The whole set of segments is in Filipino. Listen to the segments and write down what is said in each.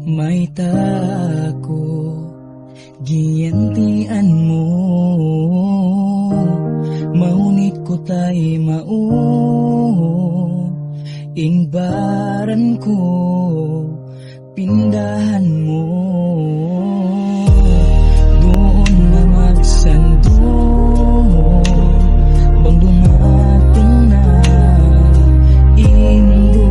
may tako, giyantian mo. Maunit ko tay ingbaran ko, pindahan mo. Doon na magsando, bang dumating na indo.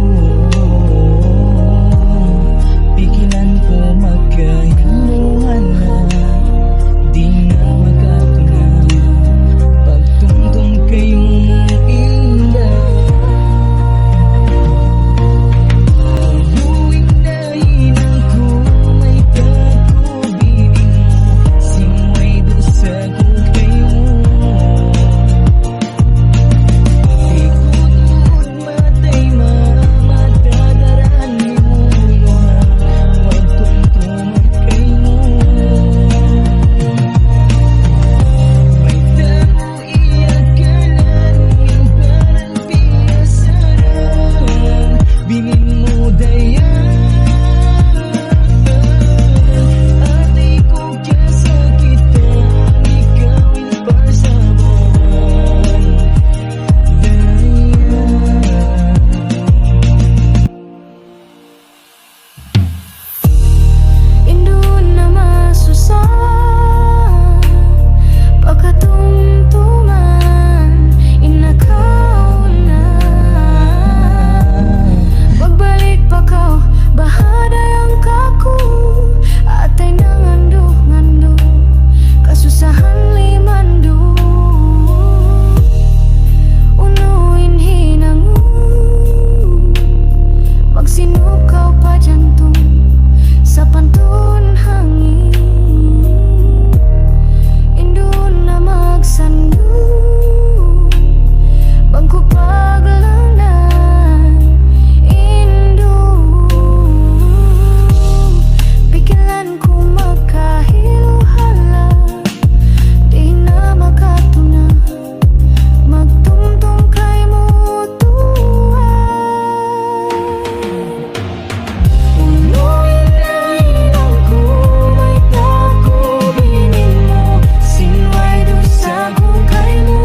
Pigilan ko magkahiluhan na, di na magatunan. Pagtungtong kayong indah, ubuin na hinang ko, may pagkubiling mo, singway dosa ko kayo. Di ko doon matay matadaran ni mo luha, pagtungtong kayo. May tamo iyakalan, yung parang piyasaran, binin mo dayan. Atay ko kasakitan, ikawin pasabawan dayan. Indun na masusan, pagkatungtungan, inakaw na. Pagbalik pa ka, bahaday ang kaku, atay ngando, kasusahan limando. Unuin hinango, magsinukaw pa jantung sa pantun hangin. Indun na magsando, bangko paglangan. Indo, pikilan ko magkahiluhala, di na makatuna, magtungtong kay mo unuin na ilang ko, may tako, binin mo, singway dosa ko kay mo.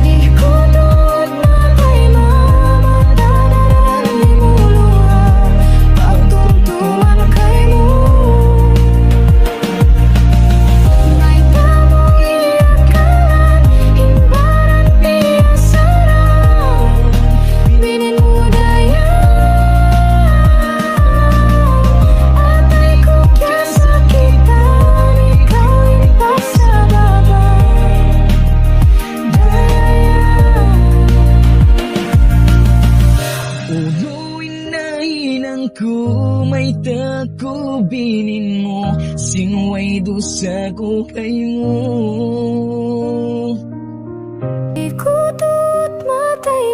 Di ko doon matay matadaran ni mo luha, pagtungtungan kay mo. May tamong iyakalan, himbaran piyasaran, binin mo dayan. Atay ko kasakitan, ikawin pasababan dayan. Uluin na hinang ko, may tako, binin mo, singway dosa ko kayo. Ikutut matay